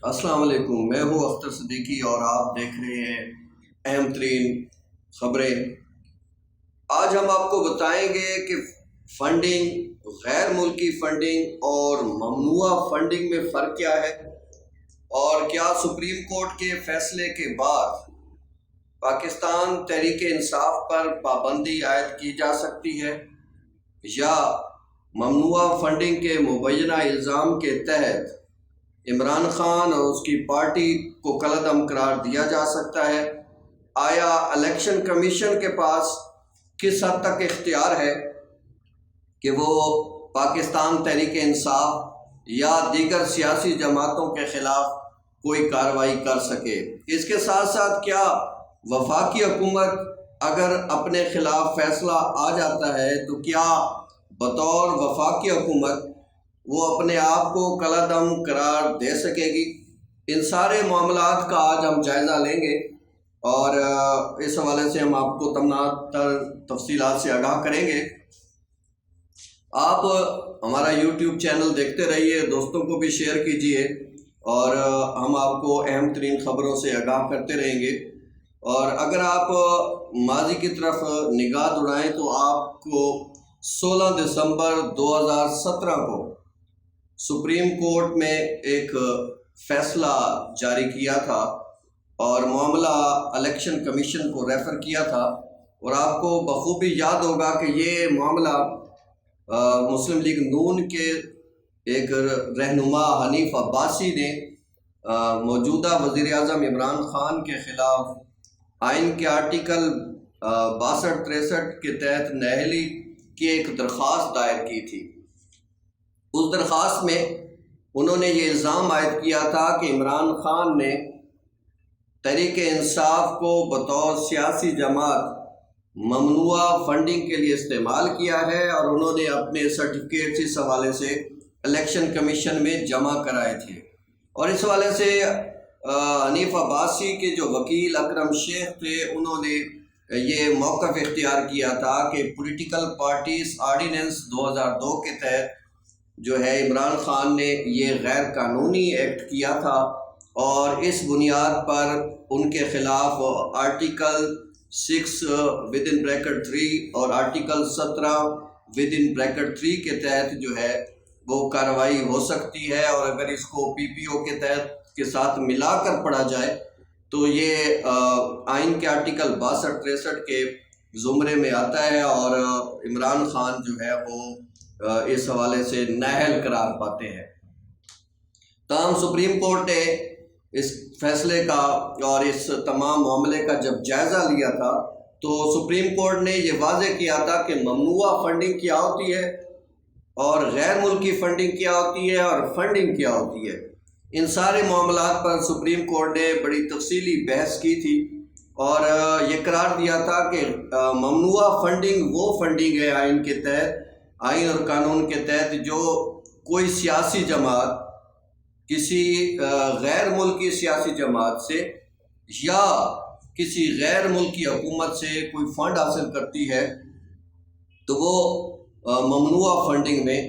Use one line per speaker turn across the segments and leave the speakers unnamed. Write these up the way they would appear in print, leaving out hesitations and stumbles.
السلام علیکم، میں ہوں اختر صدیقی اور آپ دیکھ رہے ہیں اہم ترین خبریں۔ آج ہم آپ کو بتائیں گے کہ فنڈنگ، غیر ملکی فنڈنگ اور ممنوعہ فنڈنگ میں فرق کیا ہے، اور کیا سپریم کورٹ کے فیصلے کے بعد پاکستان تحریک انصاف پر پابندی عائد کی جا سکتی ہے، یا ممنوعہ فنڈنگ کے مبینہ الزام کے تحت عمران خان اور اس کی پارٹی کو کالعدم قرار دیا جا سکتا ہے۔ آیا الیکشن کمیشن کے پاس کس حد تک اختیار ہے کہ وہ پاکستان تحریک انصاف یا دیگر سیاسی جماعتوں کے خلاف کوئی کارروائی کر سکے؟ اس کے ساتھ ساتھ کیا وفاقی حکومت اگر اپنے خلاف فیصلہ آ جاتا ہے تو کیا بطور وفاقی حکومت وہ اپنے آپ کو کالعدم قرار دے سکے گی؟ ان سارے معاملات کا آج ہم جائزہ لیں گے، اور اس حوالے سے ہم آپ کو تمام تفصیلات سے آگاہ کریں گے۔ آپ ہمارا یوٹیوب چینل دیکھتے رہیے، دوستوں کو بھی شیئر کیجیے، اور ہم آپ کو اہم ترین خبروں سے آگاہ کرتے رہیں گے۔ اور اگر آپ ماضی کی طرف نگاہ دوڑائیں تو آپ کو 16 دسمبر 2017 کو سپریم کورٹ میں ایک فیصلہ جاری کیا تھا اور معاملہ الیکشن کمیشن کو ریفر کیا تھا، اور آپ کو بخوبی یاد ہوگا کہ یہ معاملہ مسلم لیگ نون کے ایک رہنما حنیف عباسی نے موجودہ وزیر اعظم عمران خان کے خلاف آئین کے آرٹیکل 62-63 کے تحت نااہلی کی ایک درخواست دائر کی تھی۔ اس درخواست میں انہوں نے یہ الزام عائد کیا تھا کہ عمران خان نے تحریک انصاف کو بطور سیاسی جماعت ممنوعہ فنڈنگ کے لیے استعمال کیا ہے، اور انہوں نے اپنے سرٹیفکیٹس اس حوالے سے الیکشن کمیشن میں جمع کرائے تھے۔ اور اس حوالے سے حنیف عباسی کے جو وکیل اکرم شیخ تھے، انہوں نے یہ موقف اختیار کیا تھا کہ پولیٹیکل پارٹیز آرڈیننس 2002 کے تحت جو ہے عمران خان نے یہ غیر قانونی ایکٹ کیا تھا، اور اس بنیاد پر ان کے خلاف آرٹیکل 6(3) اور آرٹیکل 17(3) کے تحت جو ہے وہ کارروائی ہو سکتی ہے، اور اگر اس کو PPO کے تحت کے ساتھ ملا کر پڑھا جائے تو یہ آئین کے آرٹیکل 62-63 کے زمرے میں آتا ہے، اور عمران خان جو ہے وہ اس حوالے سے نااہل قرار پاتے ہیں۔ تاہم سپریم کورٹ نے اس فیصلے کا اور اس تمام معاملے کا جب جائزہ لیا تھا تو سپریم کورٹ نے یہ واضح کیا تھا کہ ممنوعہ فنڈنگ کیا ہوتی ہے، اور غیر ملکی فنڈنگ کیا ہوتی ہے، اور فنڈنگ کیا ہوتی ہے۔ ان سارے معاملات پر سپریم کورٹ نے بڑی تفصیلی بحث کی تھی، اور یہ قرار دیا تھا کہ ممنوعہ فنڈنگ وہ فنڈنگ ہے آئین کے تحت، آئین اور قانون کے تحت، جو کوئی سیاسی جماعت کسی غیر ملکی سیاسی جماعت سے یا کسی غیر ملکی حکومت سے کوئی فنڈ حاصل کرتی ہے تو وہ ممنوعہ فنڈنگ میں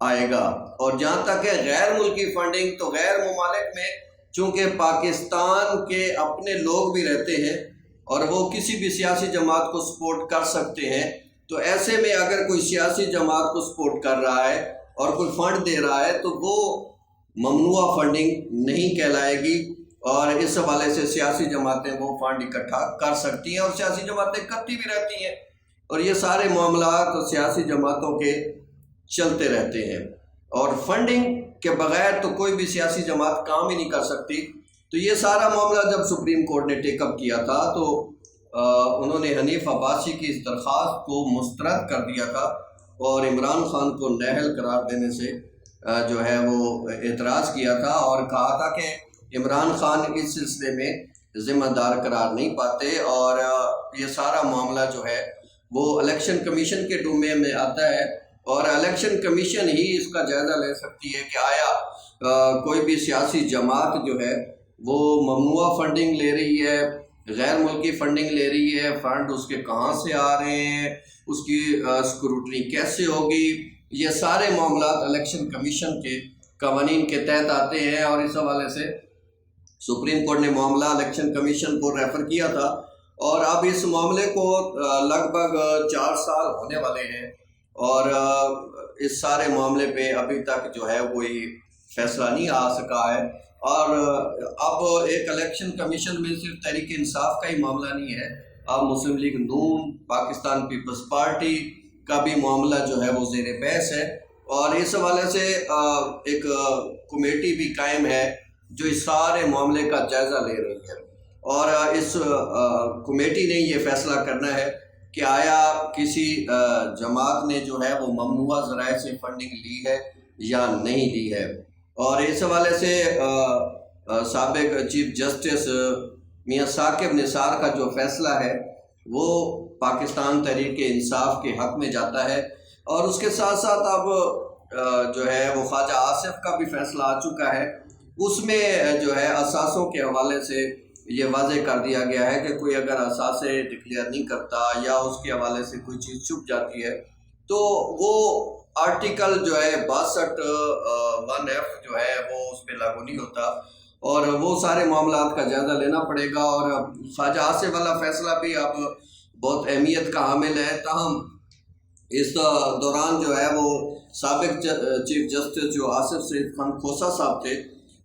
آئے گا۔ اور جہاں تک ہے غیر ملکی فنڈنگ، تو غیر ممالک میں چونکہ پاکستان کے اپنے لوگ بھی رہتے ہیں اور وہ کسی بھی سیاسی جماعت کو سپورٹ کر سکتے ہیں، تو ایسے میں اگر کوئی سیاسی جماعت کو سپورٹ کر رہا ہے اور کوئی فنڈ دے رہا ہے تو وہ ممنوعہ فنڈنگ نہیں کہلائے گی، اور اس حوالے سے سیاسی جماعتیں وہ فنڈ اکٹھا کر سکتی ہیں، اور سیاسی جماعتیں کرتی بھی رہتی ہیں، اور یہ سارے معاملات سیاسی جماعتوں کے چلتے رہتے ہیں۔ اور فنڈنگ کے بغیر تو کوئی بھی سیاسی جماعت کام ہی نہیں کر سکتی۔ تو یہ سارا معاملہ جب سپریم کورٹ نے ٹیک اپ کیا تھا تو انہوں نے حنیف عباسی کی اس درخواست کو مسترد کر دیا تھا، اور عمران خان کو نااہل قرار دینے سے جو ہے وہ اعتراض کیا تھا، اور کہا تھا کہ عمران خان اس سلسلے میں ذمہ دار قرار نہیں پاتے، اور یہ سارا معاملہ جو ہے وہ الیکشن کمیشن کے ڈومین میں آتا ہے، اور الیکشن کمیشن ہی اس کا جائزہ لے سکتی ہے کہ آیا کوئی بھی سیاسی جماعت جو ہے وہ ممنوعہ فنڈنگ لے رہی ہے، غیر ملکی فنڈنگ لے رہی ہے، فنڈ اس کے کہاں سے آ رہے ہیں، اس کی اسکروٹنی کیسے ہوگی۔ یہ سارے معاملات الیکشن کمیشن کے قوانین کے تحت آتے ہیں، اور اس حوالے سے سپریم کورٹ نے معاملہ الیکشن کمیشن کو ریفر کیا تھا، اور اب اس معاملے کو لگ بھگ 4 سال ہونے والے ہیں، اور اس سارے معاملے پہ ابھی تک جو ہے کوئی فیصلہ نہیں آ سکا ہے۔ اور اب ایک الیکشن کمیشن میں صرف تحریک انصاف کا ہی معاملہ نہیں ہے، اب مسلم لیگ نون، پاکستان پیپلز پارٹی کا بھی معاملہ جو ہے وہ زیر بحث ہے، اور اس حوالے سے ایک کمیٹی بھی قائم ہے جو اس سارے معاملے کا جائزہ لے رہی ہے، اور اس کمیٹی نے یہ فیصلہ کرنا ہے کہ آیا کسی جماعت نے جو ہے وہ ممنوعہ ذرائع سے فنڈنگ لی ہے یا نہیں لی ہے۔ اور اس حوالے سے سابق چیف جسٹس میاں ثاقب نثار کا جو فیصلہ ہے وہ پاکستان تحریک انصاف کے حق میں جاتا ہے، اور اس کے ساتھ ساتھ اب جو ہے وہ خواجہ آصف کا بھی فیصلہ آ چکا ہے، اس میں جو ہے اثاثوں کے حوالے سے یہ واضح کر دیا گیا ہے کہ کوئی اگر اثاثے ڈکلیئر نہیں کرتا یا اس کے حوالے سے کوئی چیز چھپ جاتی ہے تو وہ آرٹیکل جو ہے 62(1)(f) جو ہے وہ اس پہ لاگو نہیں ہوتا، اور وہ سارے معاملات کا جائزہ لینا پڑے گا۔ اور خواجہ آصف والا فیصلہ بھی اب بہت اہمیت کا حامل ہے، تاہم اس دوران جو ہے وہ سابق چیف جسٹس جو آصف سعید خان کھوسہ صاحب تھے،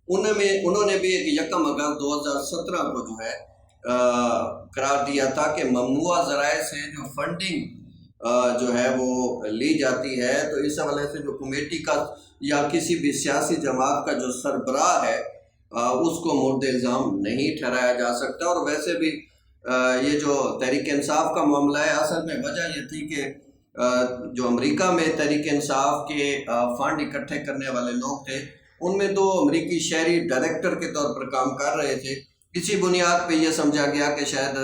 انہوں نے بھی ایک 1 اگست 2017 کو جو ہے قرار دیا تھا کہ ممنوعہ ذرائع سے جو فنڈنگ جو ہے وہ لی جاتی ہے تو اس حوالے سے جو کمیٹی کا یا کسی بھی سیاسی جماعت کا جو سربراہ ہے اس کو مورد الزام نہیں ٹھہرایا جا سکتا۔ اور ویسے بھی یہ جو تحریک انصاف کا معاملہ ہے، اصل میں وجہ یہ تھی کہ جو امریکہ میں تحریک انصاف کے فنڈ اکٹھے کرنے والے لوگ تھے، ان میں 2 امریکی شہری ڈائریکٹر کے طور پر کام کر رہے تھے۔ اسی بنیاد پہ یہ سمجھا گیا کہ شاید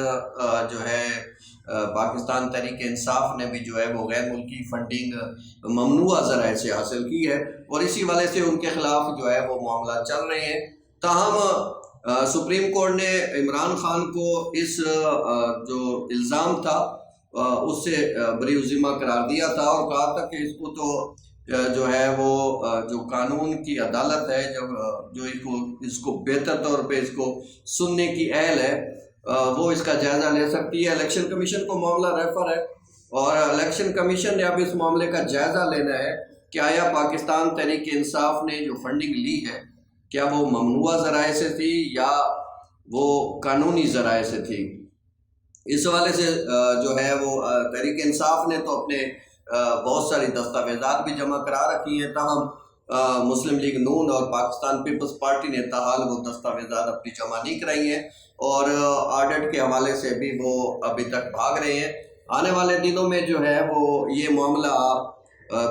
جو ہے پاکستان تحریک انصاف نے بھی جو ہے وہ غیر ملکی فنڈنگ ممنوعہ ذرائع سے حاصل کی ہے، اور اسی وجہ سے ان کے خلاف جو ہے وہ معاملات چل رہے ہیں۔ تاہم سپریم کورٹ نے عمران خان کو اس جو الزام تھا اس سے بری ذمہ قرار دیا تھا، اور کہا تھا کہ اس کو تو جو ہے وہ جو قانون کی عدالت ہے جو اس کو بہتر طور پہ اس کو سننے کی اہل ہے وہ اس کا جائزہ لے سکتی ہے۔ الیکشن کمیشن کو معاملہ ریفر ہے، اور الیکشن کمیشن نے اب اس معاملے کا جائزہ لینا ہے کہ آیا پاکستان تحریک انصاف نے جو فنڈنگ لی ہے کیا وہ ممنوعہ ذرائع سے تھی یا وہ قانونی ذرائع سے تھی۔ اس حوالے سے جو ہے وہ تحریک انصاف نے تو اپنے بہت ساری دستاویزات بھی جمع کرا رکھی ہیں، تاہم مسلم لیگ نون اور پاکستان پیپلز پارٹی نے تاحال وہ دستاویزات اپنی جمع نہیں کرائی ہیں، اور آڈٹ کے حوالے سے بھی وہ ابھی تک بھاگ رہے ہیں۔ آنے والے دنوں میں جو ہے وہ یہ معاملہ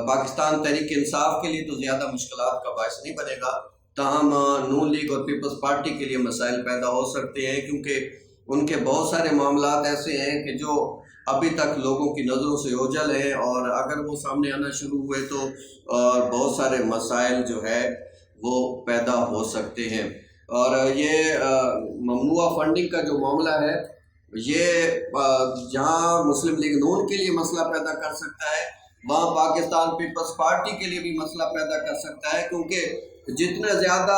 پاکستان تحریک انصاف کے لیے تو زیادہ مشکلات کا باعث نہیں بنے گا، تاہم نون لیگ اور پیپلز پارٹی کے لیے مسائل پیدا ہو سکتے ہیں، کیونکہ ان کے بہت سارے معاملات ایسے ہیں کہ جو ابھی تک لوگوں کی نظروں سے اوجھل ہیں، اور اگر وہ سامنے آنا شروع ہوئے تو بہت سارے مسائل جو ہے وہ پیدا ہو سکتے ہیں۔ اور یہ ممنوعہ فنڈنگ کا جو معاملہ ہے یہ جہاں مسلم لیگ نون کے لیے مسئلہ پیدا کر سکتا ہے، وہاں پاکستان پیپلز پارٹی کے لیے بھی مسئلہ پیدا کر سکتا ہے، کیونکہ جتنے زیادہ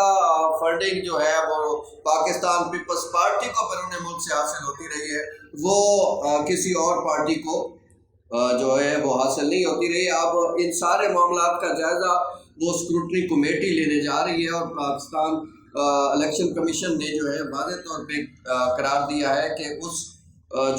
فنڈنگ جو ہے وہ پاکستان پیپلز پارٹی کو بیرون ملک سے حاصل ہوتی رہی ہے وہ کسی اور پارٹی کو جو ہے وہ حاصل نہیں ہوتی رہی۔ اب ان سارے معاملات کا جائزہ وہ اسکروٹنی کمیٹی لینے جا رہی ہے، اور پاکستان الیکشن کمیشن نے جو ہے واضح طور پہ قرار دیا ہے کہ اس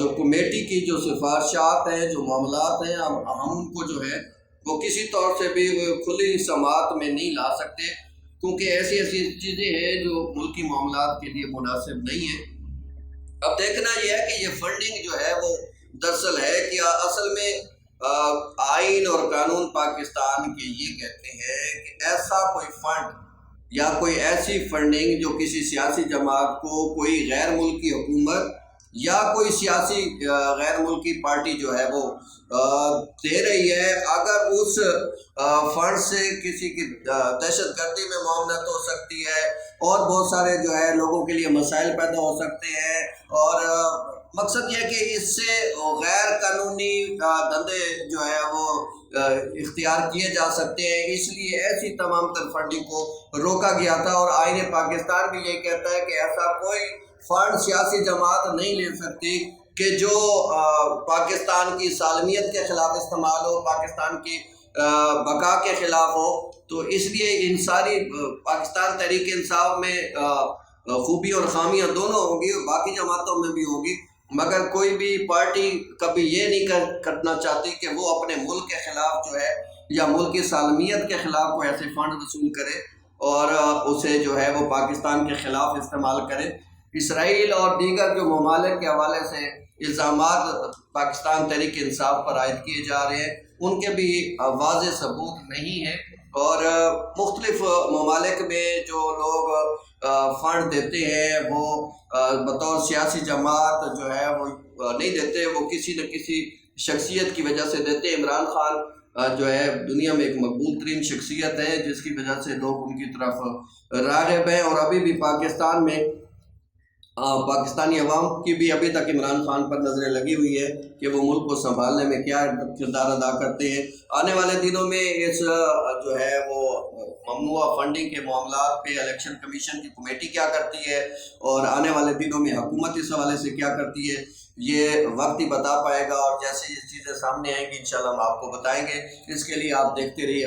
جو کمیٹی کی جو سفارشات ہیں، جو معاملات ہیں، ہم ان کو جو ہے وہ کسی طور سے بھی کھلی سماعت میں نہیں لا سکتے، کیونکہ ایسی چیزیں ہیں جو ملکی معاملات کے لیے مناسب نہیں ہیں۔ اب دیکھنا یہ ہے کہ یہ فنڈنگ جو ہے وہ دراصل ہے کہ اصل میں آئین اور قانون پاکستان کے یہ کہتے ہیں کہ ایسا کوئی فنڈ یا کوئی ایسی فنڈنگ جو کسی سیاسی جماعت کو کوئی غیر ملکی حکومت یا کوئی سیاسی غیر ملکی پارٹی جو ہے وہ دے رہی ہے، اگر اس فنڈ سے کسی کی دہشت گردی میں معاملات ہو سکتی ہے، اور بہت سارے جو ہے لوگوں کے لیے مسائل پیدا ہو سکتے ہیں، اور مقصد یہ کہ اس سے غیر قانونی دھندے جو ہے وہ اختیار کیے جا سکتے ہیں، اس لیے ایسی تمام تر فنڈنگ کو روکا گیا تھا۔ اور آئین پاکستان بھی یہ کہتا ہے کہ ایسا کوئی فنڈ سیاسی جماعت نہیں لے سکتی کہ جو پاکستان کی سالمیت کے خلاف استعمال ہو، پاکستان کی بقا کے خلاف ہو۔ تو اس لیے ان ساری پاکستان تحریک انصاف میں خوبی اور خامیاں دونوں ہوں گی، باقی جماعتوں میں بھی ہوں گی، مگر کوئی بھی پارٹی کبھی یہ نہیں کرنا چاہتی کہ وہ اپنے ملک کے خلاف جو ہے یا ملک کی سالمیت کے خلاف کوئی ایسے فنڈ وصول کرے اور اسے جو ہے وہ پاکستان کے خلاف استعمال کرے۔ اسرائیل اور دیگر جو ممالک کے حوالے سے الزامات پاکستان تحریک انصاف پر عائد کیے جا رہے ہیں، ان کے بھی واضح ثبوت نہیں ہے، اور مختلف ممالک میں جو لوگ فنڈ دیتے ہیں وہ بطور سیاسی جماعت جو ہے وہ نہیں دیتے، وہ کسی نہ کسی شخصیت کی وجہ سے دیتے ہیں۔ عمران خان جو ہے دنیا میں ایک مقبول ترین شخصیت ہے، جس کی وجہ سے لوگ ان کی طرف راغب ہیں، اور ابھی بھی پاکستان میں پاکستانی عوام کی بھی ابھی تک عمران خان پر نظریں لگی ہوئی ہے کہ وہ ملک کو سنبھالنے میں کیا کردار ادا کرتے ہیں۔ آنے والے دنوں میں اس جو ہے وہ ممنوع فنڈنگ کے معاملات پہ الیکشن کمیشن کی کمیٹی کیا کرتی ہے، اور آنے والے دنوں میں حکومت اس حوالے سے کیا کرتی ہے، یہ وقت ہی بتا پائے گا، اور جیسے یہ چیزیں سامنے آئیں گی انشاءاللہ ہم آپ کو بتائیں گے۔ اس کے لیے آپ دیکھتے رہیے